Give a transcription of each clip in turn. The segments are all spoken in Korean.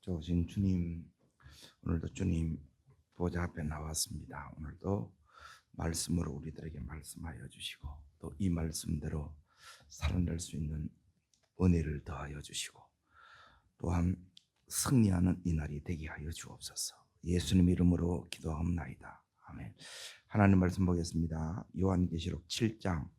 좋으신 주님, 오늘도 주님 보좌 앞에 나왔습니다. 오늘도 말씀으로 우리들에게 말씀하여 주시고 또 이 말씀대로 살아낼 수 있는 은혜를 더하여 주시고 또한 승리하는 이 날이 되게 하여 주옵소서. 예수님 이름으로 기도하옵나이다. 아멘. 하나님 말씀 보겠습니다. 요한계시록 7장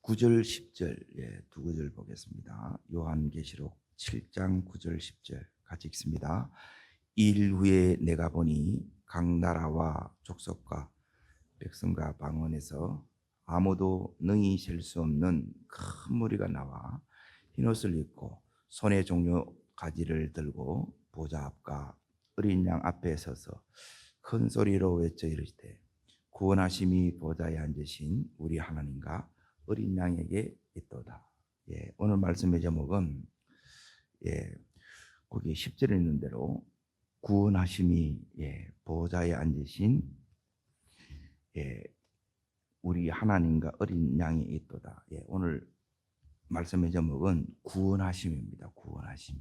9절 10절 두 구절 보겠습니다. 요한계시록 7장 9절 10절 같이 읽습니다. 이일 후에 내가 보니 각 나라와 족속과 백성과 방언에서 아무도 능히 셀 수 없는 큰 무리가 나와 흰옷을 입고 손에 종려 가지를 들고 보좌 앞과 어린 양 앞에 서서 큰 소리로 외쳐 이르시되 구원하심이 보좌에 앉으신 우리 하나님과 어린 양에게 있도다. 오늘 말씀의 제목은 거기 10절에 있는 대로 구원하심이 보좌에 앉으신 우리 하나님과 어린 양이 있도다. 오늘 말씀의 제목은 구원하심입니다. 구원하심이.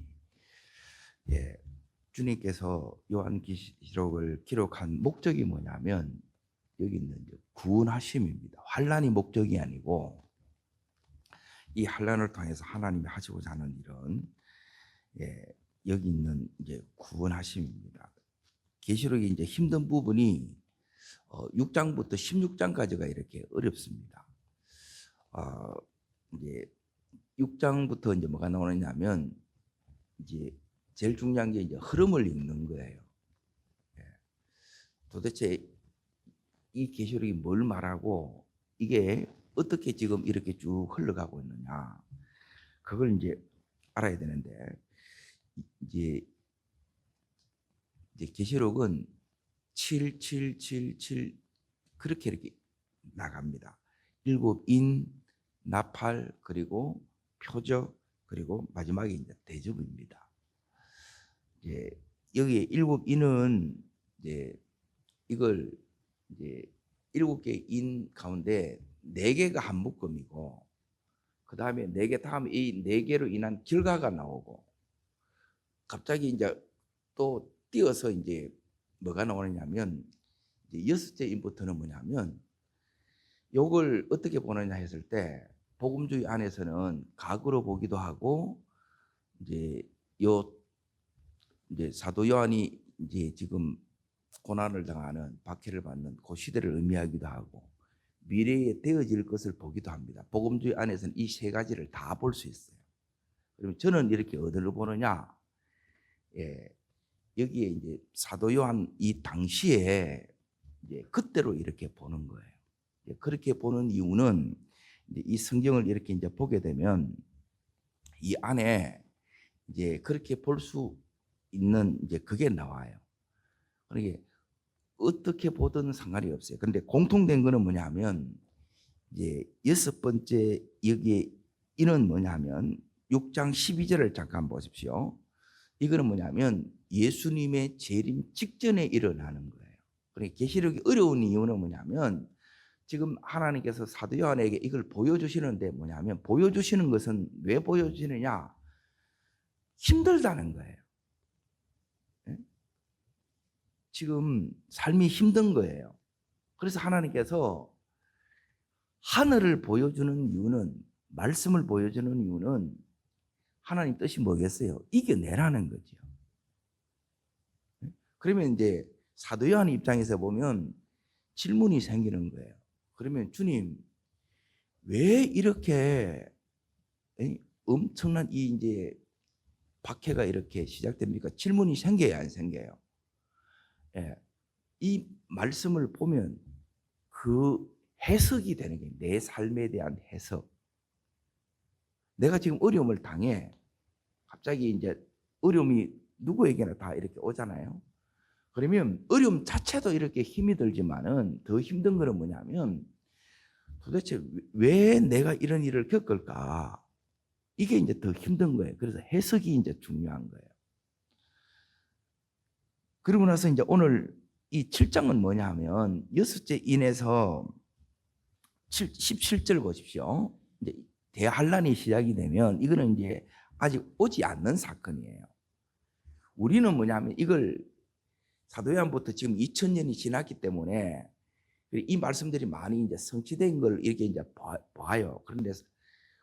주님께서 요한계시록을 기록한 목적이 뭐냐면 여기 있는 구원하심입니다. 환난이 목적이 아니고 이 환난을 통해서 하나님이 하시고자 하는 일은 여기 있는 이제 구원하심입니다. 계시록이 이제 힘든 부분이 6장부터 16장까지가 이렇게 어렵습니다. 이제 6장부터 이제 뭐가 나오느냐면 이제 제일 중요한 게 이제 흐름을 읽는 거예요. 도대체 이 계시록이 뭘 말하고 이게 어떻게 지금 이렇게 쭉 흘러가고 있느냐, 그걸 이제 알아야 되는데 이제 계시록은 7, 7, 7, 7 그렇게 이렇게 나갑니다. 일곱인, 나팔, 그리고 표적, 그리고 마지막에 이제 대접입니다. 여기 일곱인은 이걸 이제 7개 인 가운데 4개가 한 묶음이고 그 다음에 4개 다음에 이 4개로 인한 결과가 나오고 갑자기 이제 또 띄어서 이제 뭐가 나오느냐면 이제 6째 인부터는 뭐냐면 요걸 어떻게 보느냐 했을 때 복음주의 안에서는 각으로 보기도 하고 이제 사도 요한이 이제 지금 고난을 당하는 박해를 받는 그 시대를 의미하기도 하고 미래에 되어질 것을 보기도 합니다. 복음주의 안에서는 이 세 가지를 다 볼 수 있어요. 그러면 저는 이렇게 어디를 보느냐? 여기에 이제 사도 요한 이 당시에 이제 그때로 이렇게 보는 거예요. 그렇게 보는 이유는 이제 이 성경을 이렇게 이제 보게 되면 이 안에 이제 그렇게 볼 수 있는 이제 그게 나와요. 그러니까 어떻게 보든 상관이 없어요. 그런데 공통된 거는 뭐냐면 이제 6번째 여기에 이는 뭐냐면 6장 12절을 잠깐 보십시오. 이거는 뭐냐면 예수님의 재림 직전에 일어나는 거예요. 그러니까 계시록이 어려운 이유는 뭐냐면 지금 하나님께서 사도 요한에게 이걸 보여주시는데 뭐냐면 보여주시는 것은 왜 보여주시느냐? 힘들다는 거예요. 지금 삶이 힘든 거예요. 그래서 하나님께서 하늘을 보여주는 이유는, 말씀을 보여주는 이유는 하나님 뜻이 뭐겠어요? 이겨내라는 거죠. 그러면 이제 사도 요한 입장에서 보면 질문이 생기는 거예요. 그러면 주님, 왜 이렇게 엄청난 이 이제 박해가 이렇게 시작됩니까? 질문이 생겨야 안 생겨요? 이 말씀을 보면 그 해석이 되는 게 내 삶에 대한 해석. 내가 지금 어려움을 당해. 갑자기 이제 어려움이 누구에게나 다 이렇게 오잖아요. 그러면 어려움 자체도 이렇게 힘이 들지만은 더 힘든 거는 뭐냐면 도대체 왜 내가 이런 일을 겪을까? 이게 이제 더 힘든 거예요. 그래서 해석이 이제 중요한 거예요. 그러고 나서 이제 오늘 이 7장은 뭐냐 하면 6째 인에서 17절 보십시오. 이제 대환란이 시작이 되면 이거는 이제 아직 오지 않는 사건이에요. 우리는 뭐냐면 이걸 사도요한부터 지금 2000년이 지났기 때문에 이 말씀들이 많이 이제 성취된 걸 이렇게 이제 봐요. 그런데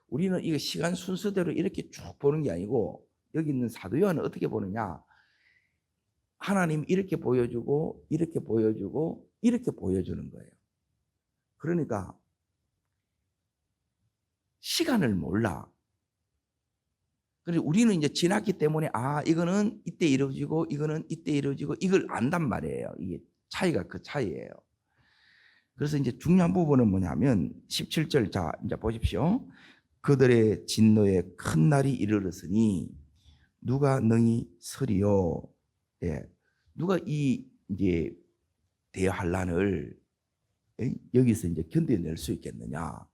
우리는 이거 시간 순서대로 이렇게 쭉 보는 게 아니고 여기 있는 사도요한은 어떻게 보느냐? 하나님 이렇게 보여주고 이렇게 보여주고 이렇게 보여주는 거예요. 그러니까 시간을 몰라. 그래서 우리는 이제 지났기 때문에 이거는 이때 이루어지고 이거는 이때 이루어지고 이걸 안단 말이에요. 이게 차이가 그 차이예요. 그래서 이제 중요한 부분은 뭐냐면 17절 자 이제 보십시오. 그들의 진노에 큰 날이 이르렀으니 누가 능히 서리요. 예. 누가 이 이제 대환란을 여기서 이제 견뎌낼 수 있겠느냐?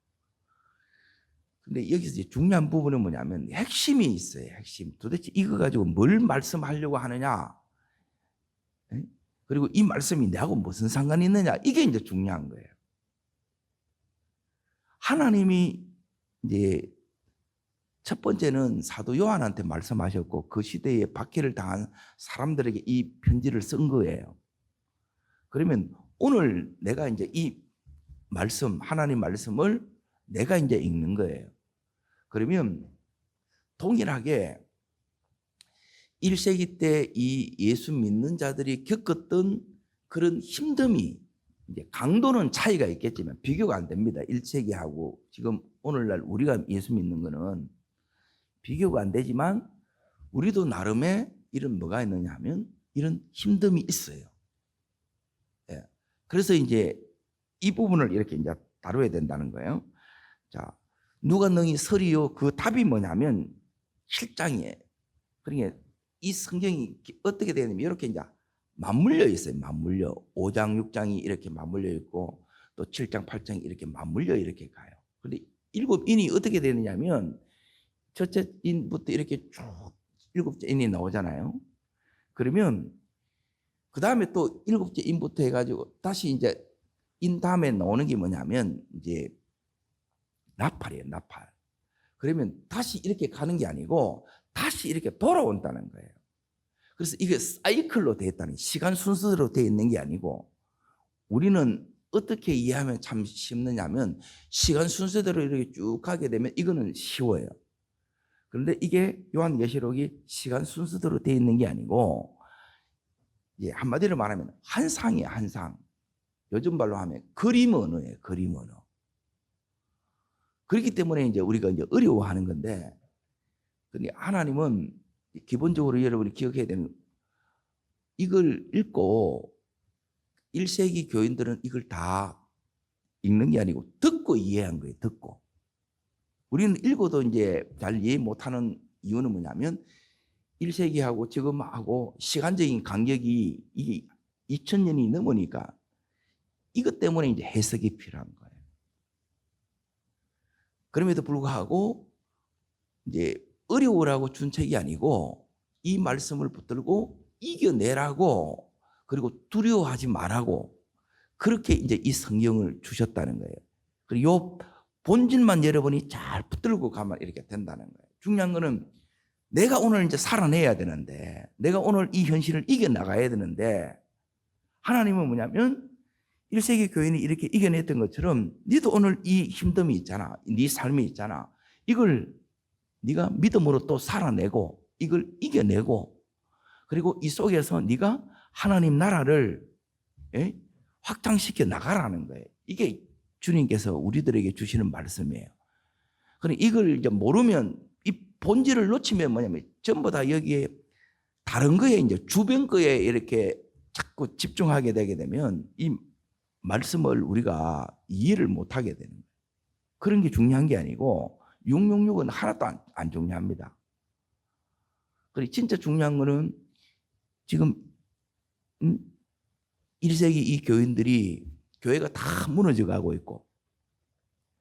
근데 여기서 이제 중요한 부분은 뭐냐면 핵심이 있어요. 핵심. 도대체 이거 가지고 뭘 말씀하려고 하느냐? 그리고 이 말씀이 내하고 무슨 상관이 있느냐? 이게 이제 중요한 거예요. 하나님이 이제 첫 번째는 사도 요한한테 말씀하셨고 그 시대에 박해를 당한 사람들에게 이 편지를 쓴 거예요. 그러면 오늘 내가 이제 이 말씀, 하나님 말씀을 내가 이제 읽는 거예요. 그러면 동일하게 1세기 때 이 예수 믿는 자들이 겪었던 그런 힘듦이 이제 강도는 차이가 있겠지만 비교가 안 됩니다. 1세기하고 지금 오늘날 우리가 예수 믿는 거는 비교가 안 되지만 우리도 나름의 이런 뭐가 있느냐 하면 이런 힘듦이 있어요. 예. 그래서 이제 이 부분을 이렇게 이제 다뤄야 된다는 거예요. 자, 누가 능히 서리요? 그 답이 뭐냐면 7장이에요. 그러니까 이 성경이 어떻게 되냐면 이렇게 이제 맞물려 있어요. 맞물려. 5장, 6장이 이렇게 맞물려 있고 또 7장, 8장이 이렇게 맞물려 이렇게 가요. 근데 7인이 어떻게 되느냐면 첫째 인부터 이렇게 쭉 7째 인이 나오잖아요. 그러면 그 다음에 또 7째 인부터 해가지고 다시 이제 인 다음에 나오는 게 뭐냐면 이제 나팔이에요. 나팔. 그러면 다시 이렇게 가는 게 아니고 다시 이렇게 돌아온다는 거예요. 그래서 이게 사이클로 되어 있다는, 시간 순서대로 되어 있는 게 아니고 우리는 어떻게 이해하면 참 쉽느냐면 시간 순서대로 이렇게 쭉 가게 되면 이거는 쉬워요. 그런데 이게 요한계시록이 시간 순서대로 되어 있는 게 아니고 한마디로 말하면 한 상이에요. 한 상. 요즘 말로 하면 그림 언어예요. 그림 언어. 그렇기 때문에 이제 우리가 이제 어려워하는 건데, 근데 하나님은 기본적으로 여러분이 기억해야 되는, 이걸 읽고 1세기 교인들은 이걸 다 읽는 게 아니고 듣고 이해한 거예요. 듣고. 우리는 읽어도 이제 잘 이해 못하는 이유는 뭐냐면 1세기하고 지금하고 시간적인 간격이 이게 2000년이 넘으니까 이것 때문에 이제 해석이 필요한 거예요. 그럼에도 불구하고 이제 어려우라고 준 책이 아니고 이 말씀을 붙들고 이겨내라고, 그리고 두려워하지 말라고, 그렇게 이제 이 성경을 주셨다는 거예요. 그리고 요 본질만 여러분이 잘 붙들고 가면 이렇게 된다는 거예요. 중요한 거는 내가 오늘 이제 살아내야 되는데, 내가 오늘 이 현실을 이겨나가야 되는데, 하나님은 뭐냐면 1세기 교인이 이렇게 이겨냈던 것처럼 너도 오늘 이 힘듦이 있잖아. 네 삶이 있잖아. 이걸 네가 믿음으로 또 살아내고 이걸 이겨내고, 그리고 이 속에서 네가 하나님 나라를 확장시켜 나가라는 거예요. 이게 주님께서 우리들에게 주시는 말씀이에요. 그러니까 이걸 이제 모르면, 이 본질을 놓치면 뭐냐면 전부 다 여기에 다른 거에 이제 주변 거에 이렇게 자꾸 집중하게 되게 되면 이 말씀을 우리가 이해를 못하게 되는 거예요. 그런 게 중요한 게 아니고 666은 하나도 안 중요합니다. 그리고 진짜 중요한 거는 지금 1세기 이 교인들이 교회가 다 무너져 가고 있고,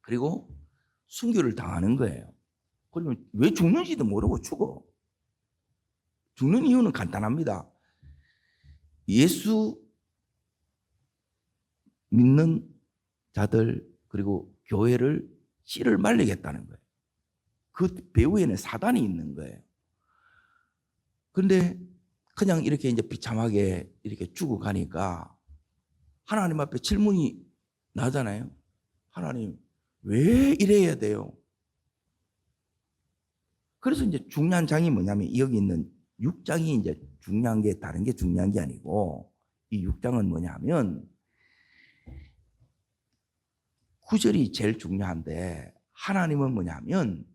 그리고 순교를 당하는 거예요. 그러면 왜 죽는지도 모르고 죽어. 죽는 이유는 간단합니다. 예수 믿는 자들 그리고 교회를 씨를 말리겠다는 거예요. 그 배후에는 사단이 있는 거예요. 그런데 그냥 이렇게 이제 비참하게 이렇게 죽어가니까 하나님 앞에 질문이 나잖아요. 하나님, 왜 이래야 돼요? 그래서 이제 중요한 장이 뭐냐면 여기 있는 6장이 이제 중요한 게 다른 게 중요한 게 아니고 이 6장은 뭐냐면 9절이 제일 중요한데 하나님은 뭐냐면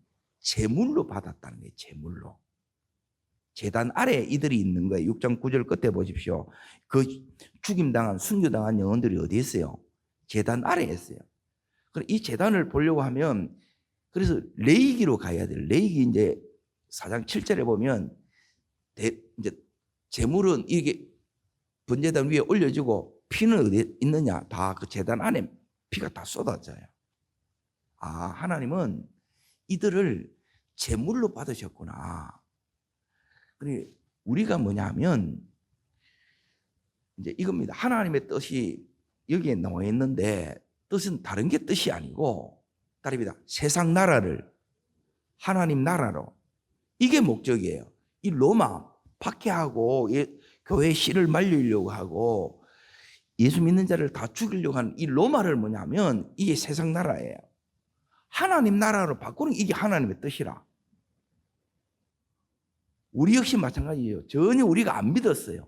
제물로 받았다는 거예요. 제물로. 제단 아래에 이들이 있는 거예요. 6장 9절 끝에 보십시오. 그 죽임당한 순교당한 영혼들이 어디에 있어요? 제단 아래에 있어요. 이 제단을 보려고 하면 그래서 레위기로 가야 돼요. 레위기 이제 4장 7절에 보면 이제 제물은 이게 번제단 위에 올려지고 피는 어디에 있느냐? 다 그 제단 안에 피가 다 쏟아져요. 아, 하나님은 이들을 제물로 받으셨구나. 그래 우리가 뭐냐면 이제 이겁니다. 하나님의 뜻이 여기에 나와 있는데 뜻은 다른 게 뜻이 아니고 다릅니다. 세상 나라를 하나님 나라로 이게 목적이에요. 이 로마 박해하고 교회 씨를 말리려고 하고 예수 믿는 자를 다 죽이려고 하는 이 로마를 뭐냐면 이게 세상 나라예요. 하나님 나라로 바꾸는 이게 하나님의 뜻이라. 우리 역시 마찬가지예요. 전혀 우리가 안 믿었어요.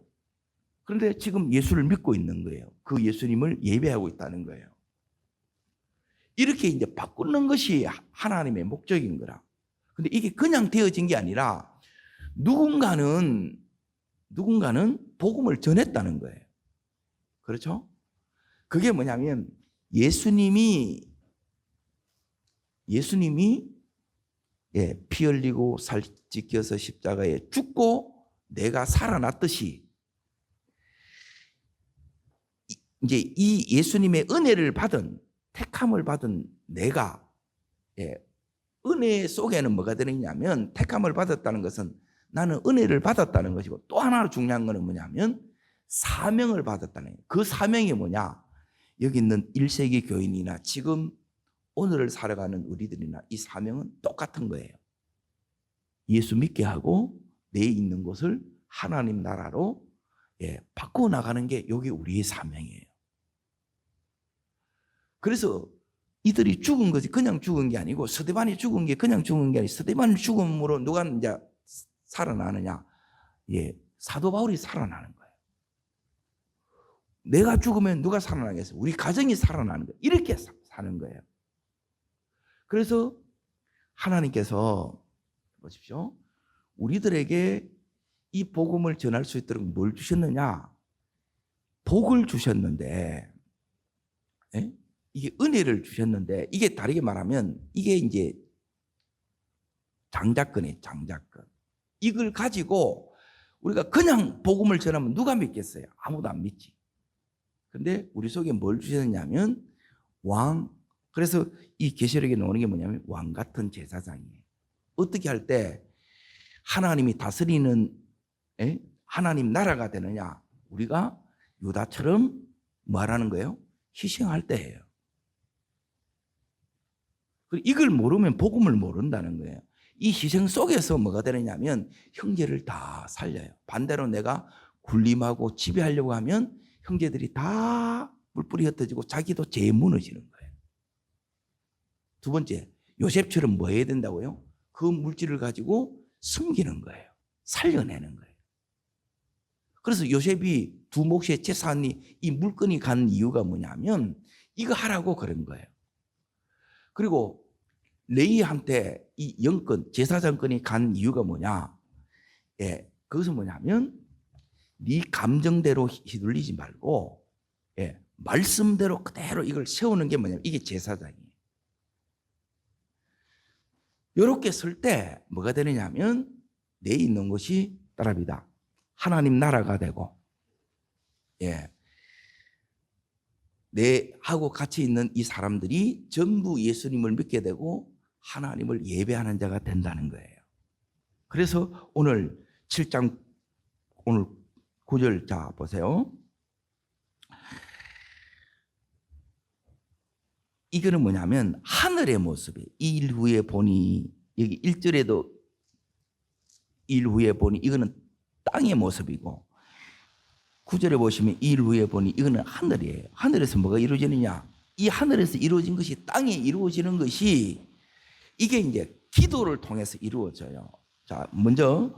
그런데 지금 예수를 믿고 있는 거예요. 그 예수님을 예배하고 있다는 거예요. 이렇게 이제 바꾸는 것이 하나님의 목적인 거라. 근데 이게 그냥 되어진 게 아니라 누군가는 복음을 전했다는 거예요. 그렇죠? 그게 뭐냐면 예수님이 피 흘리고 살 찢겨서 십자가에 죽고 내가 살아났듯이 이제 이 예수님의 은혜를 받은 택함을 받은 내가 은혜 속에는 뭐가 들어있냐면 택함을 받았다는 것은 나는 은혜를 받았다는 것이고 또 하나 중요한 것은 뭐냐면 사명을 받았다는 거예요. 그 사명이 뭐냐? 여기 있는 1세기 교인이나 지금 오늘을 살아가는 우리들이나 이 사명은 똑같은 거예요. 예수 믿게 하고 내 있는 곳을 하나님 나라로 바꾸어 나가는 게 여기 우리의 사명이에요. 그래서 이들이 죽은 것이 그냥 죽은 게 아니고 스데반이 죽은 게 그냥 죽은 게 아니고 스데반 죽음으로 누가 이제 살아나느냐? 사도 바울이 살아나는 거예요. 내가 죽으면 누가 살아나겠어요? 우리 가정이 살아나는 거예요. 이렇게 사는 거예요. 그래서 하나님께서 보십시오. 우리들에게 이 복음을 전할 수 있도록 뭘 주셨느냐? 복을 주셨는데, 이게 은혜를 주셨는데, 이게 다르게 말하면 이게 이제 장자권이에요, 장자권. 이걸 가지고 우리가 그냥 복음을 전하면 누가 믿겠어요? 아무도 안 믿지. 근데 우리 속에 뭘 주셨냐면 그래서 이 계시록에 나오는 게 뭐냐면 왕 같은 제사장이에요. 어떻게 할 때 하나님이 다스리는 하나님 나라가 되느냐? 우리가 유다처럼 뭐 하라는 거예요? 희생할 때예요. 이걸 모르면 복음을 모른다는 거예요. 이 희생 속에서 뭐가 되느냐면 형제를 다 살려요. 반대로 내가 군림하고 지배하려고 하면 형제들이 다 뿔뿔이 흩어지고 자기도 죄에 무너지는 거예요. 두 번째, 요셉처럼 뭐 해야 된다고요? 그 물질을 가지고 숨기는 거예요. 살려내는 거예요. 그래서 요셉이 두 몫의 재산이 이 물건이 간 이유가 뭐냐면 이거 하라고 그런 거예요. 그리고 레위한테 이 영권, 제사장권이 간 이유가 뭐냐? 그것은 뭐냐면 네 감정대로 휘둘리지 말고 말씀대로 그대로 이걸 세우는 게 뭐냐면 이게 제사장이에요. 이렇게 쓸 때 뭐가 되느냐면 내 있는 것이 따라합니다. 하나님 나라가 되고 내하고 같이 있는 이 사람들이 전부 예수님을 믿게 되고 하나님을 예배하는 자가 된다는 거예요. 그래서 오늘 7장 오늘 9절 자 보세요. 이거는 뭐냐면 하늘의 모습이 이 일 후에 보니 여기 1절에도 일 후에 보니 이거는 땅의 모습이고 9절에 보시면 일 후에 보니 이거는 하늘이에요. 하늘에서 뭐가 이루어지느냐? 이 하늘에서 이루어진 것이 땅에 이루어지는 것이 이게 이제 기도를 통해서 이루어져요. 자, 먼저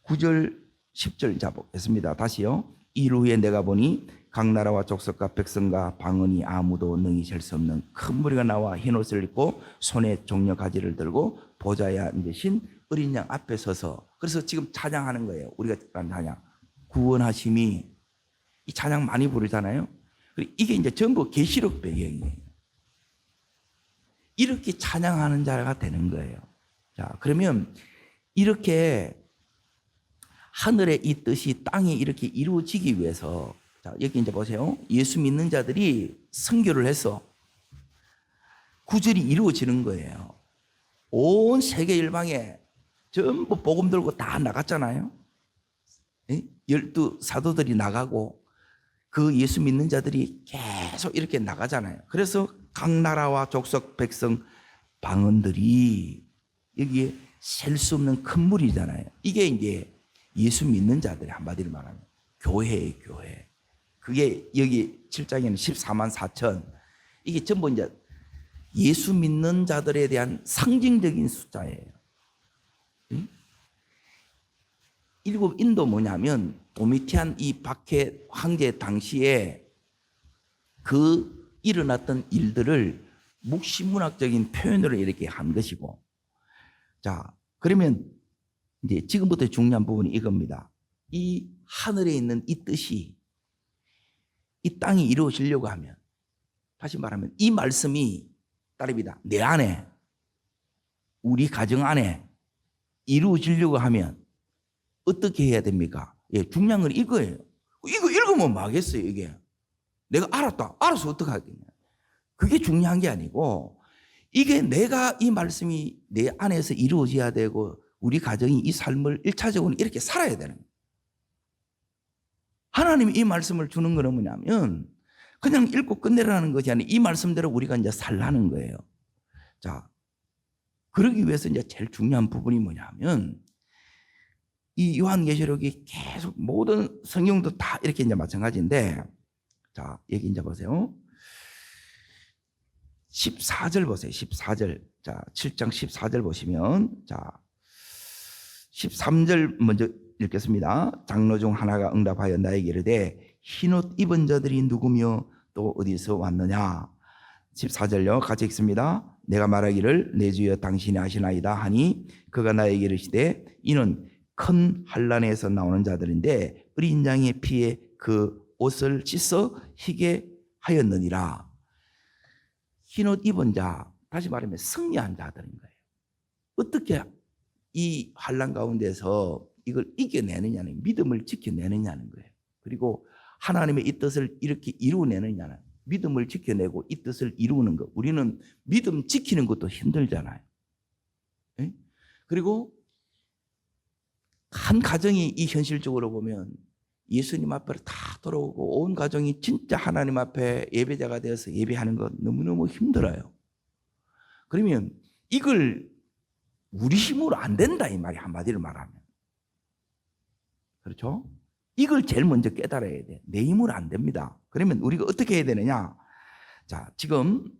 9절, 10절 잡겠습니다. 다시요. 일 후에 내가 보니 각 나라와 족속과 백성과 방언이 아무도 능히 셀 수 없는 큰 무리가 나와 흰 옷을 입고 손에 종려 가지를 들고 보좌에 앉으신 어린 양 앞에 서서, 그래서 지금 찬양하는 거예요. 우리가 하는 찬양, 구원하심이, 이 찬양 많이 부르잖아요. 이게 이제 전부 계시록 배경이에요. 이렇게 찬양하는 자가 되는 거예요. 자, 그러면 이렇게 하늘의 이 뜻이 땅에 이렇게 이루어지기 위해서, 자, 여기 이제 보세요. 예수 믿는 자들이 선교를 해서 구절이 이루어지는 거예요. 온 세계 일방에 전부 복음 들고 다 나갔잖아요. 12 사도들이 나가고 그 예수 믿는 자들이 계속 이렇게 나가잖아요. 그래서 각 나라와 족속, 백성, 방언들이 여기에 셀 수 없는 큰 물이잖아요. 이게 이제 예수 믿는 자들이 한마디로 말하면 교회예요, 교회. 그게 여기 7장에는 14만 4천. 이게 전부 이제 예수 믿는 자들에 대한 상징적인 숫자예요. 일곱 인도 뭐냐면 도미티안 이 박해 황제 당시에 그 일어났던 일들을 묵시문학적인 표현으로 이렇게 한 것이고, 자, 그러면 이제 지금부터 중요한 부분이 이겁니다. 이 하늘에 있는 이 뜻이 이 땅이 이루어지려고 하면, 다시 말하면 이 말씀이 따릅니다. 내 안에, 우리 가정 안에 이루어지려고 하면 어떻게 해야 됩니까? 예, 중요한 건 이거예요. 이거 읽으면 뭐 하겠어요, 이게. 내가 알아서 어떻게 하겠냐. 그게 중요한 게 아니고, 이게 내가 이 말씀이 내 안에서 이루어져야 되고, 우리 가정이 이 삶을 1차적으로 이렇게 살아야 되는 거예요. 하나님이 이 말씀을 주는 거는 뭐냐면, 그냥 읽고 끝내라는 것이 아니라 이 말씀대로 우리가 이제 살라는 거예요. 자, 그러기 위해서 이제 제일 중요한 부분이 뭐냐면, 이 요한계시록이 계속 모든 성경도 다 이렇게 이제 마찬가지인데, 자, 여기 이제 보세요. 14절 보세요. 14절. 자, 7장 14절 보시면, 자, 13절 먼저 읽겠습니다. 장로 중 하나가 응답하여 나에게 이르되 흰옷 입은 자들이 누구며 또 어디서 왔느냐. 14절요. 같이 읽습니다. 내가 말하기를 내 주여 당신이 아시나이다 하니 그가 나에게 이르시되 이는 큰 환난에서 나오는 자들인데 어린 양의 피에 그 옷을 씻어 희게 하였느니라. 흰옷 입은 자, 다시 말하면 승리한 자들인 거예요. 어떻게 이 환난 가운데서 이걸 이겨내느냐는, 믿음을 지켜내느냐는 거예요. 그리고 하나님의 이 뜻을 이렇게 이루어내느냐는, 믿음을 지켜내고 이 뜻을 이루는 것. 우리는 믿음 지키는 것도 힘들잖아요. 네? 그리고 한 가정이 이 현실적으로 보면 예수님 앞으로 다 돌아오고 온 가정이 진짜 하나님 앞에 예배자가 되어서 예배하는 것 너무너무 힘들어요. 그러면 이걸 우리 힘으로 안 된다 이 말이, 한마디로 말하면. 그렇죠? 이걸 제일 먼저 깨달아야 돼. 내 힘으로 안 됩니다. 그러면 우리가 어떻게 해야 되느냐? 자, 지금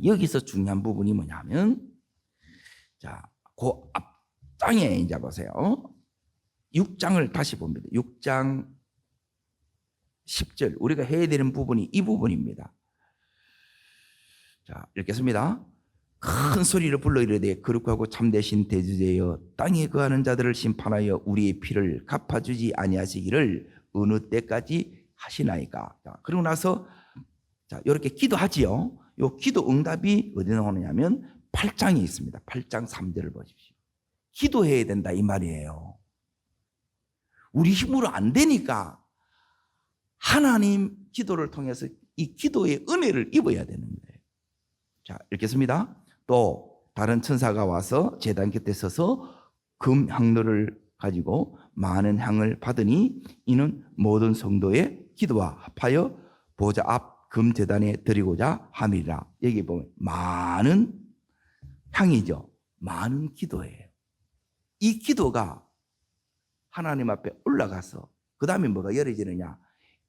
여기서 중요한 부분이 뭐냐면, 자, 그 앞장에 이제 보세요. 6장을 다시 봅니다. 6장 10절. 우리가 해야 되는 부분이 이 부분입니다. 자, 읽겠습니다. 큰 소리를 불러 이르되 거룩하고 참되신 대주제여 땅에 거하는 자들을 심판하여 우리의 피를 갚아주지 아니하시기를 어느 때까지 하시나이까. 자, 그러고 나서 자, 이렇게 기도하지요. 이 기도 응답이 어디 나오느냐면 8장에 있습니다. 8장 3절을 보십시오. 기도해야 된다 이 말이에요. 우리 힘으로 안 되니까 하나님 기도를 통해서 이 기도의 은혜를 입어야 되는 거예요. 자, 읽겠습니다. 또 다른 천사가 와서 제단 곁에 서서 금 향로를 가지고 많은 향을 받으니 이는 모든 성도의 기도와 합하여 보좌 앞 금 제단에 드리고자 함이라. 여기 보면 많은 향이죠. 많은 기도예요. 이 기도가 하나님 앞에 올라가서 그 다음에 뭐가 열어지느냐?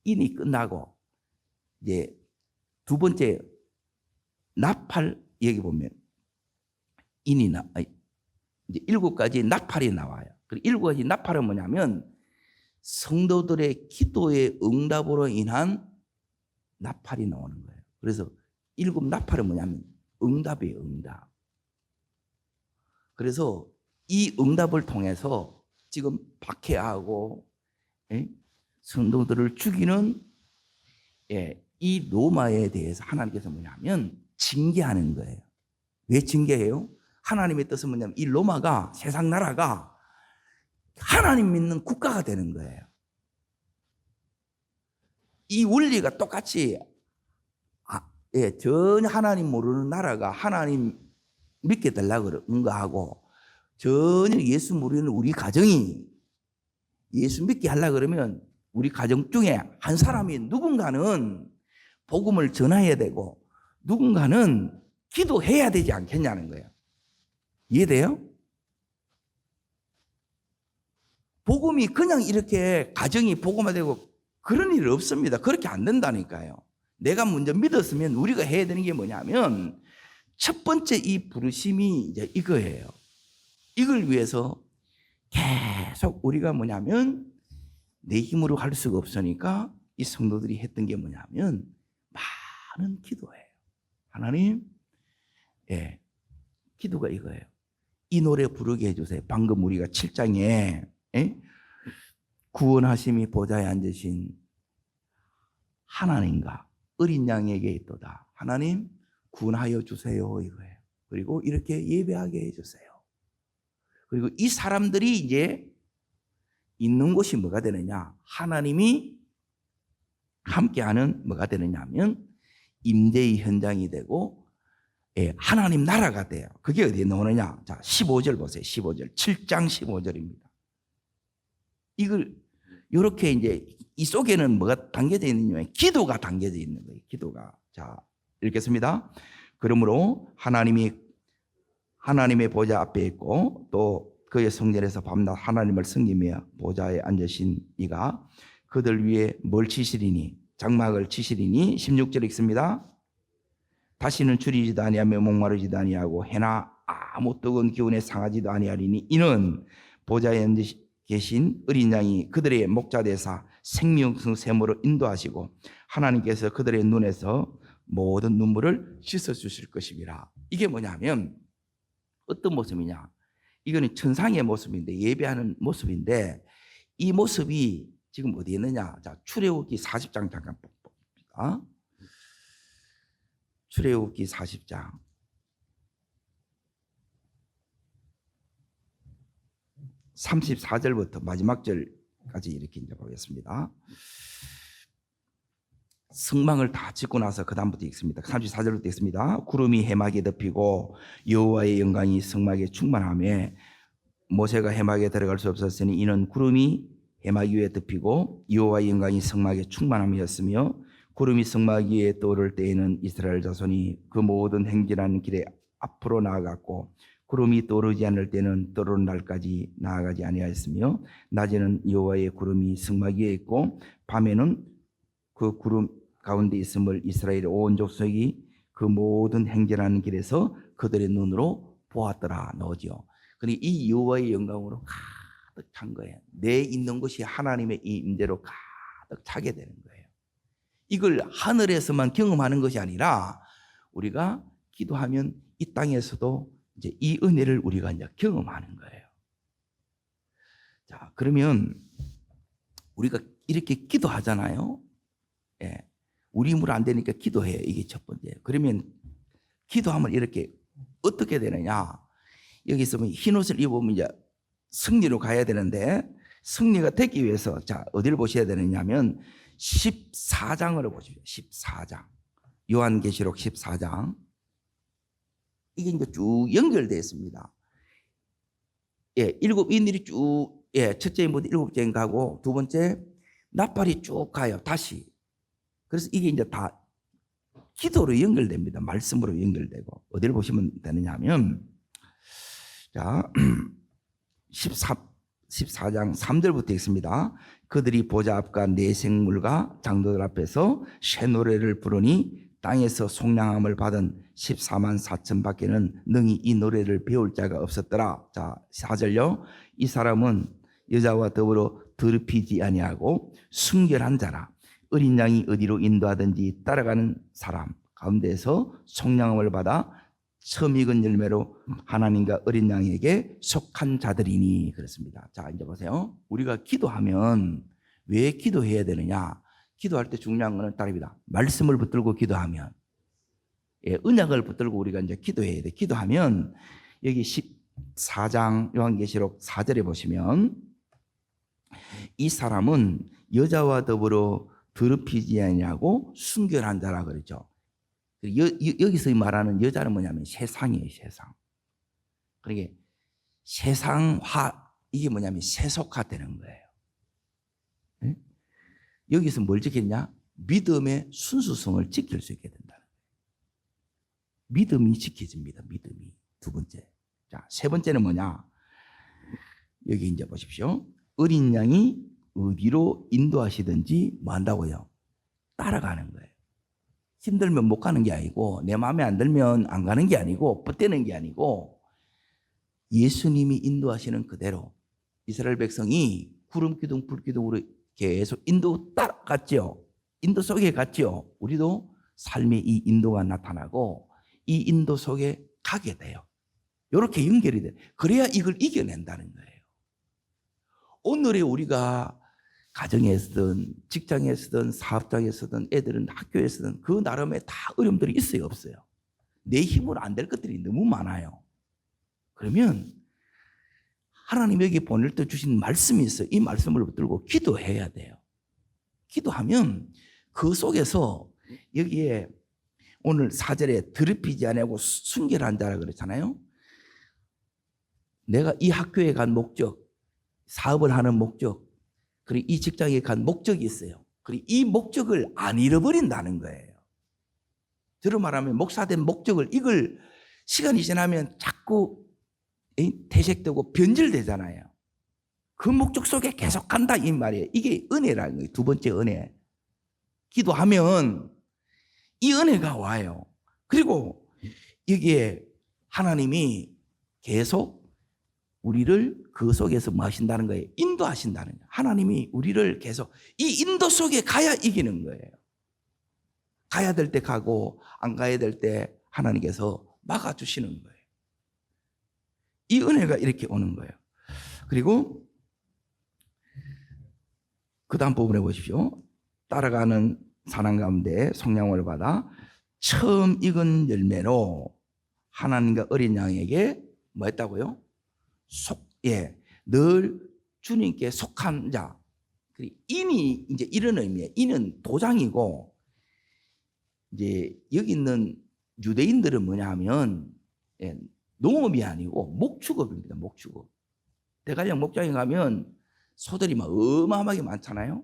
인이 끝나고 이제 두 번째 나팔 여기 보면 이제 7가지 나팔이 나와요. 그리고 7가지 나팔은 뭐냐면 성도들의 기도의 응답으로 인한 나팔이 나오는 거예요. 그래서 7 나팔은 뭐냐면 응답이에요, 응답. 그래서 이 응답을 통해서 지금 박해하고 성도들을 죽이는 이 로마에 대해서 하나님께서 뭐냐면 징계하는 거예요. 왜 징계해요? 하나님의 뜻은 뭐냐면 이 로마가 세상 나라가 하나님 믿는 국가가 되는 거예요. 이 원리가 똑같이 전혀 하나님 모르는 나라가 하나님 믿게 되려고 그런 거하고 전혀 예수 모르는 우리 가정이 예수 믿게 하려고 그러면 우리 가정 중에 한 사람이 누군가는 복음을 전해야 되고 누군가는 기도해야 되지 않겠냐는 거예요. 이해돼요? 복음이 그냥 이렇게 가정이 복음화되고 그런 일 없습니다. 그렇게 안 된다니까요. 내가 먼저 믿었으면 우리가 해야 되는 게 뭐냐면 첫 번째 이 부르심이 이제 이거예요. 이걸 위해서 계속 우리가 뭐냐면 내 힘으로 할 수가 없으니까 이 성도들이 했던 게 뭐냐면 많은 기도예요. 하나님, 기도가 이거예요. 이 노래 부르게 해주세요. 방금 우리가 7장에 구원하심이 보좌에 앉으신 하나님과 어린 양에게 있도다. 하나님 구원하여 주세요 이거예요. 그리고 이렇게 예배하게 해주세요. 그리고 이 사람들이 이제 있는 곳이 뭐가 되느냐? 하나님이 함께하는 뭐가 되느냐 하면 임재의 현장이 되고 하나님 나라가 돼요. 그게 어디에 나오느냐? 자, 15절 보세요. 15절. 7장 15절입니다. 이걸 이렇게 이제 이 속에는 뭐가 담겨져 있느냐면 기도가 담겨져 있는 거예요. 기도가. 자, 읽겠습니다. 그러므로 하나님의 보좌 앞에 있고 또 그의 성전에서 밤낮 하나님을 섬기며 보좌에 앉으신 이가 그들 위에 뭘 치시리니 장막을 치시리니 16절 읽습니다. 다시는 줄이지도 아니하며 목마르지도 아니하고 해나 아무 뜨거운 기운에 상하지도 아니하리니 이는 보좌에 앉으 계신 어린 양이 그들의 목자되사 생명성 샘으로 인도하시고 하나님께서 그들의 눈에서 모든 눈물을 씻어주실 것입니다. 이게 뭐냐면 어떤 모습이냐? 이거는 천상의 모습인데 예배하는 모습인데 이 모습이 지금 어디에 있느냐? 자, 출애굽기 40장 잠깐 봅니다. 출애굽기 40장 34절부터 마지막 절까지 이렇게 이제 보겠습니다. 성망을 다 짓고 나서 그 다음부터 읽습니다. 34절부터 읽습니다. 구름이 해막에 덮이고 여호와의 영광이 성막에 충만하며 모세가 해막에 들어갈 수 없었으니 이는 구름이 해막 위에 덮이고 여호와의 영광이 성막에 충만함이었으며 구름이 성막 위에 떠오를 때에는 이스라엘 자손이 그 모든 행진하는 길에 앞으로 나아갔고 구름이 떠오르지 않을 때는 떠오르는 날까지 나아가지 아니하였으며 낮에는 여호와의 구름이 성막 위에 있고 밤에는 그 구름 가운데 있음을 이스라엘의 온 족속이 그 모든 행진하는 길에서 그들의 눈으로 보았더라 나오죠. 그러니 이 여호와의 영광으로 가득 찬 거예요. 내 있는 곳이 하나님의 이 임재로 가득 차게 되는 거예요. 이걸 하늘에서만 경험하는 것이 아니라 우리가 기도하면 이 땅에서도 이제 이 은혜를 우리가 이제 경험하는 거예요. 자, 그러면 우리가 이렇게 기도하잖아요. 우리 힘으로 안 되니까 기도해요. 이게 첫 번째. 그러면 기도하면 이렇게 어떻게 되느냐? 여기서 흰 옷을 입으면 이제 승리로 가야 되는데 승리가 되기 위해서 자, 어디를 보셔야 되느냐면 14장으로 보십시오. 14장. 요한계시록 14장. 이게 이제 쭉 연결되어 있습니다. 일곱 인들이 쭉, 첫째 인부터 일곱째 가고 두 번째 나팔이 쭉 가요. 다시. 그래서 이게 이제 다 기도로 연결됩니다. 말씀으로 연결되고. 어디를 보시면 되느냐 하면 자, 14장 3절부터 읽습니다. 그들이 보좌 앞과 내생물과 장로들 앞에서 새 노래를 부르니 땅에서 속량함을 받은 14만 4천 밖에는 능히 이 노래를 배울 자가 없었더라. 자, 4절요. 이 사람은 여자와 더불어 더럽히지 아니하고 순결한 자라. 어린 양이 어디로 인도하든지 따라가는 사람 가운데서 속량함을 받아 처음 익은 열매로 하나님과 어린 양에게 속한 자들이니. 그렇습니다. 자, 이제 보세요. 우리가 기도하면 왜 기도해야 되느냐? 기도할 때 중요한 것은 따릅니다. 말씀을 붙들고 기도하면, 언약을 붙들고 우리가 이제 기도해야 돼. 기도하면 여기 14장 요한계시록 4절에 보시면 이 사람은 여자와 더불어 더럽히지 아니하고 순결한 자라 그러죠. 여기서 말하는 여자는 뭐냐면 세상이에요, 세상. 그러니까 세상화, 이게 뭐냐면 세속화되는 거예요. 네? 여기서 뭘 지켰냐? 믿음의 순수성을 지킬 수 있게 된다는 거예요. 믿음이 지켜집니다, 믿음이. 두 번째. 자, 세 번째는 뭐냐? 여기 이제 보십시오. 어린 양이 어디로 인도하시든지 뭐 한다고요? 따라가는 거예요. 힘들면 못 가는 게 아니고, 내 마음에 안 들면 안 가는 게 아니고, 뻗대는 게 아니고, 예수님이 인도하시는 그대로 이스라엘 백성이 구름 기둥 불 기둥으로 계속 인도 따라갔죠. 인도 속에 갔죠. 우리도 삶의 이 인도가 나타나고 이 인도 속에 가게 돼요. 이렇게 연결이 돼요. 그래야 이걸 이겨낸다는 거예요. 오늘의 우리가 가정에서든 직장에서든 사업장에서든 애들은 학교에서든 그 나름의 다 어려움들이 있어요, 없어요? 내 힘으로 안 될 것들이 너무 많아요. 그러면 하나님 여기 보낼 때 주신 말씀이 있어요. 이 말씀을 붙들고 기도해야 돼요. 기도하면 그 속에서 여기에 오늘 4절에 더럽히지 아니하고 순결한 자라 그랬잖아요. 내가 이 학교에 간 목적, 사업을 하는 목적, 그리고 이 직장에 간 목적이 있어요. 그리고 이 목적을 안 잃어버린다는 거예요. 저로 말하면 목사된 목적을, 이걸 시간이 지나면 자꾸 퇴색되고 변질되잖아요. 그 목적 속에 계속 간다 이 말이에요. 이게 은혜라는 거예요. 두 번째 은혜. 기도하면 이 은혜가 와요. 그리고 여기에 하나님이 계속 우리를 그 속에서 뭐 하신다는 거예요? 인도하신다는 거예요. 하나님이 우리를 계속 이 인도 속에 가야 이기는 거예요. 가야 될 때 가고 안 가야 될 때 하나님께서 막아주시는 거예요. 이 은혜가 이렇게 오는 거예요. 그리고 그 다음 부분에 보십시오. 따라가는 사람 가운데 속량을 받아 처음 익은 열매로 하나님과 어린 양에게 뭐 했다고요? 늘 주님께 속한 자. 인이 이제 이런 의미예요. 인은 도장이고, 이제 여기 있는 유대인들은 뭐냐 하면, 농업이 아니고 목축업입니다. 목축업. 대관령 목장에 가면 소들이 막 어마어마하게 많잖아요.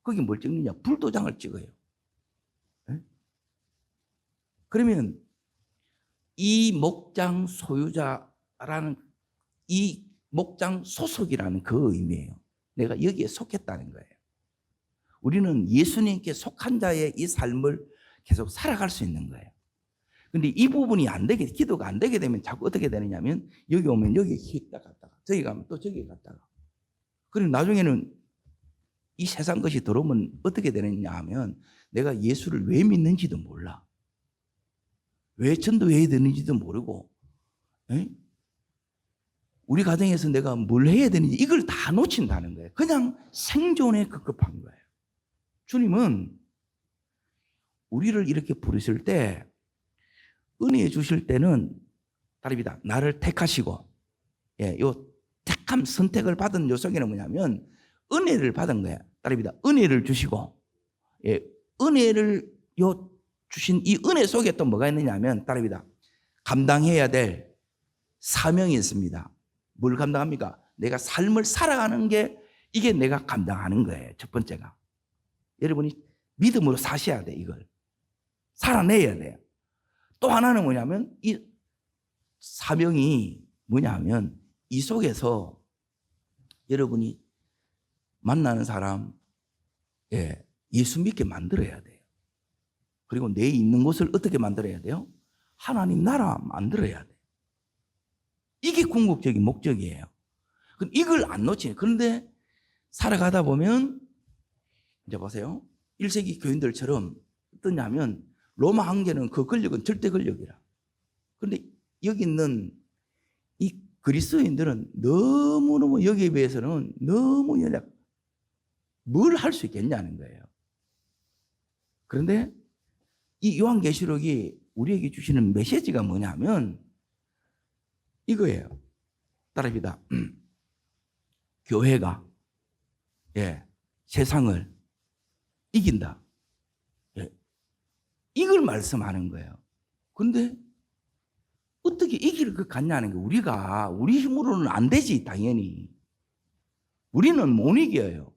거기 뭘 찍느냐? 불도장을 찍어요. 네? 그러면 이 목장 소유자라는, 이 목장 소속이라는 그 의미예요. 내가 여기에 속했다는 거예요. 우리는 예수님께 속한 자의 이 삶을 계속 살아갈 수 있는 거예요. 근데 이 부분이 안 되게, 기도가 안 되게 되면 자꾸 어떻게 되느냐면, 여기 오면 여기 휙 갔다가, 저기 가면 또 저기 갔다가. 그리고 나중에는 이 세상 것이 들어오면 어떻게 되느냐 하면, 내가 예수를 왜 믿는지도 몰라. 왜 전도해야 되는지도 모르고, 우리 가정에서 내가 뭘 해야 되는지 이걸 다 놓친다는 거예요. 그냥 생존에 급급한 거예요. 주님은 우리를 이렇게 부르실 때, 은혜 주실 때는 다릅니다. 나를 택하시고, 요 택함 선택을 받은 요 속에는 뭐냐면 은혜를 받은 거예요. 다릅니다. 은혜를 주시고, 은혜를 주신 이 은혜 속에 또 뭐가 있느냐면, 다릅니다. 감당해야 될 사명이 있습니다. 뭘 감당합니까? 내가 삶을 살아가는 게, 이게 내가 감당하는 거예요. 첫 번째가. 여러분이 믿음으로 사셔야 돼. 이걸 살아내야 돼요. 또 하나는 뭐냐면, 이 사명이 뭐냐 하면 이 속에서 여러분이 만나는 사람, 예수 믿게 만들어야 돼요. 그리고 내 있는 곳을 어떻게 만들어야 돼요? 하나님 나라 만들어야 돼요. 이게 궁극적인 목적이에요. 그럼 이걸 안 놓치네. 그런데 살아가다 보면 이제 보세요. 1세기 교인들처럼 어떠냐면 로마 황제는 그 권력은 절대 권력이라. 그런데 여기 있는 이 그리스도인들은 너무너무 여기에 비해서는 너무 연약. 뭘 할 수 있겠냐는 거예요. 그런데 이 요한계시록이 우리에게 주시는 메시지가 뭐냐면 이거예요. 따라합니다. 교회가 세상을 이긴다. 이걸 말씀하는 거예요. 그런데 어떻게 이길 것 같냐는 게 우리 힘으로는 안 되지 당연히. 우리는 못 이겨요.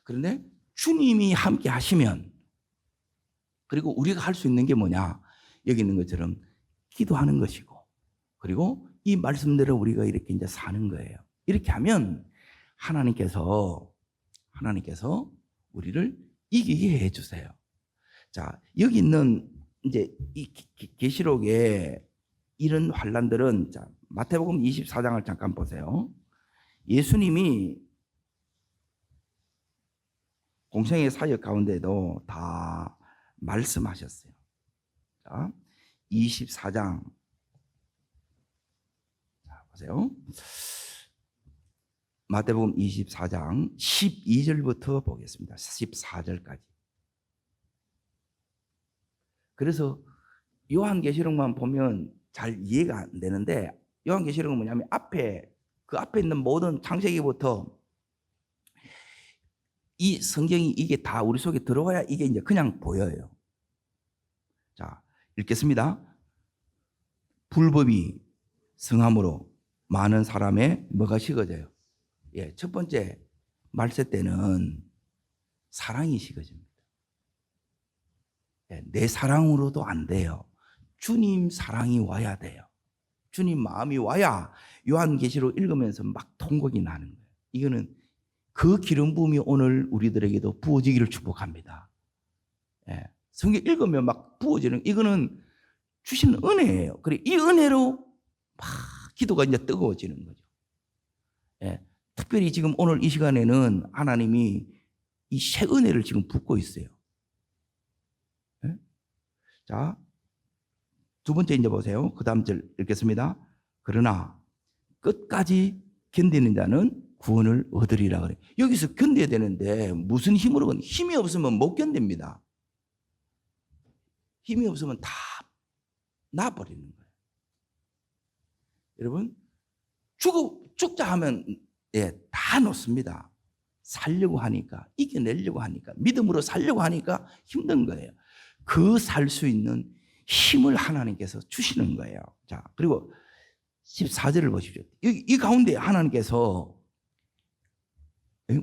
그런데 주님이 함께 하시면 그리고 우리가 할 수 있는 게 뭐냐? 여기 있는 것처럼 기도하는 것이고 그리고 이 말씀대로 우리가 이렇게 이제 사는 거예요. 이렇게 하면 하나님께서 우리를 이기게 해 주세요. 자, 여기 있는 이제 이 계시록에 이런 환란들은 자, 마태복음 24장을 잠깐 보세요. 예수님이 공생의 사역 가운데도 다 말씀하셨어요. 자, 24장. 자, 보세요. 마태복음 24장 12절부터 보겠습니다. 14절까지. 그래서 요한계시록만 보면 잘 이해가 안 되는데 요한계시록은 뭐냐면 그 앞에 있는 모든 창세기부터 이 성경이 이게 다 우리 속에 들어와야 이게 이제 그냥 보여요. 자, 읽겠습니다. 불법이 성함으로 많은 사람의 뭐가 식어져요? 첫 번째 말세 때는 사랑이 식어집니다. 내 사랑으로도 안 돼요. 주님 사랑이 와야 돼요. 주님 마음이 와야 요한계시록 읽으면서 막 통곡이 나는 거예요. 이거는 그 기름 부음이 오늘 우리들에게도 부어지기를 축복합니다. 성경 읽으면 막 부어지는 이거는 주시는 은혜예요. 그리고 이 은혜로 막 기도가 이제 뜨거워지는 거죠. 특별히 지금 오늘 이 시간에는 하나님이 이 새 은혜를 지금 붓고 있어요. 자, 두 번째 이제 보세요. 그 다음 절 읽겠습니다. 그러나 끝까지 견디는 자는 구원을 얻으리라 그래. 여기서 견뎌야 되는데 무슨 힘으로 힘이 없으면 못 견딥니다. 힘이 없으면 다 나버리는 거예요. 여러분 죽자 하면 다 놓습니다. 살려고 하니까 이겨내려고 하니까 믿음으로 살려고 하니까 힘든 거예요. 그 살 수 있는 힘을 하나님께서 주시는 거예요. 자, 그리고 14절을 보십시오. 이 가운데 하나님께서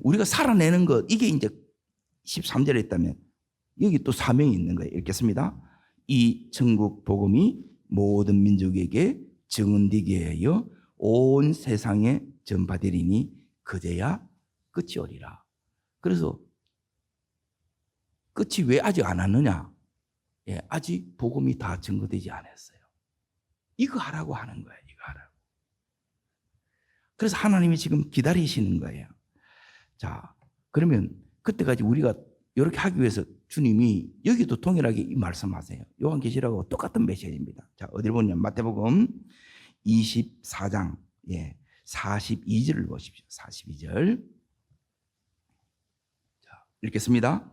우리가 살아내는 것 이게 이제 13절에 있다면 여기 또 사명이 있는 거예요. 읽겠습니다. 이 천국 복음이 모든 민족에게 증언되게 하여 온 세상에 전파되리니 그제야 끝이 오리라. 그래서 끝이 왜 아직 안 왔느냐? 아직 복음이 다 증거되지 않았어요. 이거 하라고 하는 거예요. 이거 하라고. 그래서 하나님이 지금 기다리시는 거예요. 자, 그러면 그때까지 우리가 이렇게 하기 위해서 주님이 여기도 동일하게 이 말씀하세요. 요한계시록하고 똑같은 메시지입니다. 자, 어디를 보냐? 마태복음 24장 42절을 보십시오. 42절. 자, 읽겠습니다.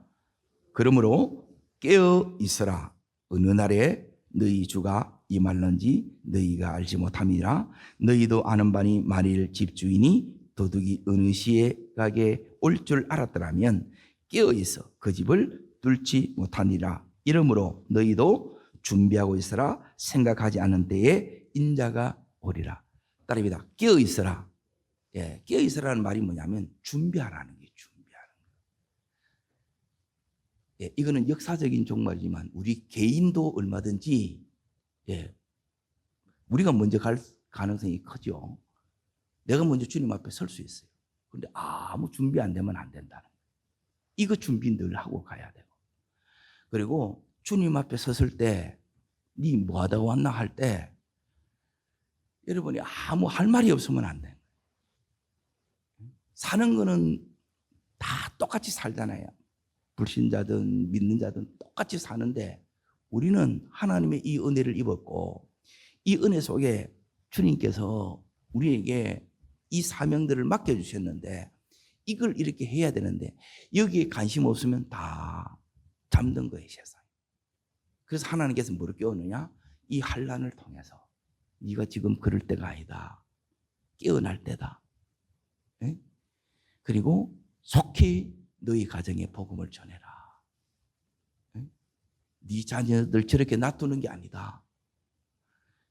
그러므로 깨어 있으라. 어느 날에 너희 주가 임할런지 너희가 알지 못함이라. 너희도 아는 바니 만일 집주인이 도둑이 어느 시에 가게 올 줄 알았더라면 깨어 있어 그 집을 뚫지 못하니라. 이러므로 너희도 준비하고 있으라. 생각하지 않은 때에 인자가 오리라. 따라합니다. 깨어 있으라. 깨어 있으라는 말이 뭐냐면 준비하라는 거예요. 이거는 역사적인 종말이지만 우리 개인도 얼마든지 우리가 먼저 갈 가능성이 크죠. 내가 먼저 주님 앞에 설 수 있어요. 그런데 아무 준비 안 되면 안 된다는 거예요. 이거 준비 늘 하고 가야 되고. 그리고 주님 앞에 섰을 때 네 뭐 하다 왔나 할 때 여러분이 아무 할 말이 없으면 안 돼요. 사는 거는 다 똑같이 살잖아요. 불신자든 믿는 자든 똑같이 사는데 우리는 하나님의 이 은혜를 입었고 이 은혜 속에 주님께서 우리에게 이 사명들을 맡겨주셨는데 이걸 이렇게 해야 되는데 여기에 관심 없으면 다 잠든 거예요, 세상에. 그래서 하나님께서 뭐를 깨우느냐? 이 환난을 통해서 네가 지금 그럴 때가 아니다. 깨어날 때다. 네? 그리고 속히 너희 가정에 복음을 전해라. 네 자녀들 저렇게 놔두는 게 아니다.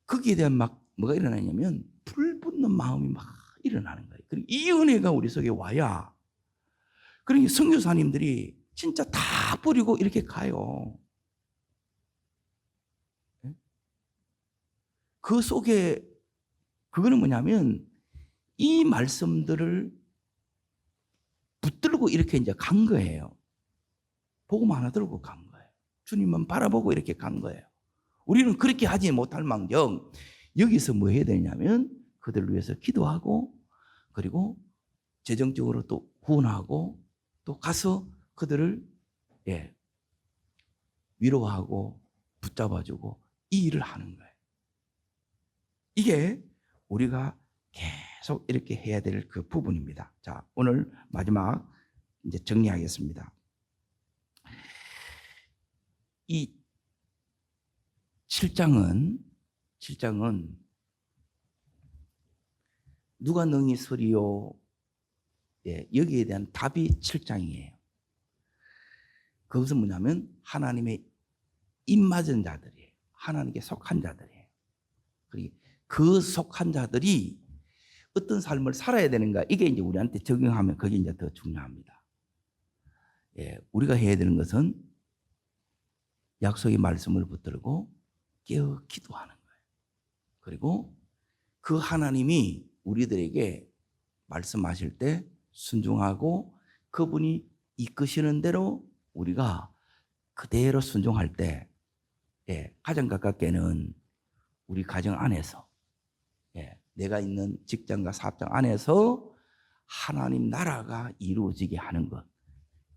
거기에 대한 막 뭐가 일어나냐면 불붙는 마음이 막 일어나는 거예요. 그리고 이 은혜가 우리 속에 와야 그러니 선교사님들이 진짜 다 버리고 이렇게 가요. 그 속에 그거는 뭐냐면 이 말씀들을 붙들고 이렇게 이제 간 거예요. 복음 하나 들고 간 거예요. 주님만 바라보고 이렇게 간 거예요. 우리는 그렇게 하지 못할 망정 여기서 뭐 해야 되냐면 그들을 위해서 기도하고 그리고 재정적으로 또 후원하고 또 가서 그들을 위로하고 붙잡아주고 이 일을 하는 거예요. 이게 우리가 계속 이렇게 해야 될 그 부분입니다. 자, 오늘 마지막 이제 정리하겠습니다. 이 7장은 누가 능히 서리요? 여기에 대한 답이 7장이에요. 그것은 뭐냐면 하나님의 입맞은 자들이에요. 하나님께 속한 자들이에요. 그리고 그 속한 자들이 어떤 삶을 살아야 되는가 이게 이제 우리한테 적용하면 그게 이제 더 중요합니다. 우리가 해야 되는 것은 약속의 말씀을 붙들고 깨어 기도하는 거예요. 그리고 그 하나님이 우리들에게 말씀하실 때 순종하고 그분이 이끄시는 대로 우리가 그대로 순종할 때 가장 가깝게는 우리 가정 안에서 내가 있는 직장과 사업장 안에서 하나님 나라가 이루어지게 하는 것,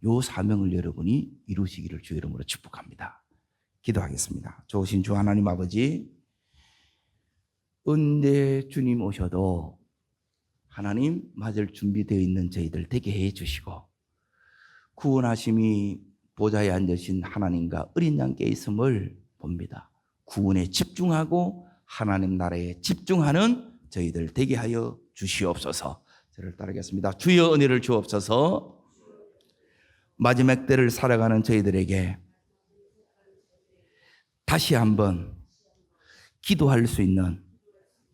요 사명을 여러분이 이루시기를 주 이름으로 축복합니다. 기도하겠습니다. 좋으신 주 하나님 아버지, 언제 주님 오셔도 하나님 맞을 준비되어 있는 저희들 되게 해 주시고 구원하심이 보좌에 앉으신 하나님과 어린 양께 있음을 봅니다. 구원에 집중하고 하나님 나라에 집중하는 저희들 되게 하여 주시옵소서. 저를 따르겠습니다. 주여 은혜를 주옵소서. 마지막 때를 살아가는 저희들에게 다시 한번 기도할 수 있는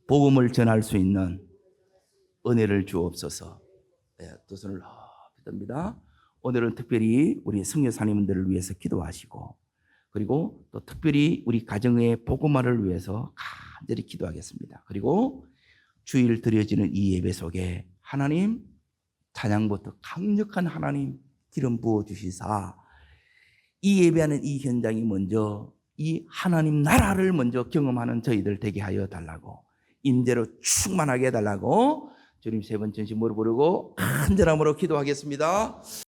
복음을 전할 수 있는 은혜를 주옵소서. 두 손을 듭니다. 오늘은 특별히 우리 선교사님들을 위해서 기도하시고 그리고 또 특별히 우리 가정의 복음화를 위해서 간절히 기도하겠습니다. 그리고 주일 드려지는 이 예배 속에 하나님 찬양부터 강력한 하나님 기름 부어 주시사 이 예배하는 이 현장이 먼저 이 하나님 나라를 먼저 경험하는 저희들 되게 하여 달라고 임재로 충만하게 해달라고 주님 세 번 전시 무릎 꿇고 간절함으로 기도하겠습니다.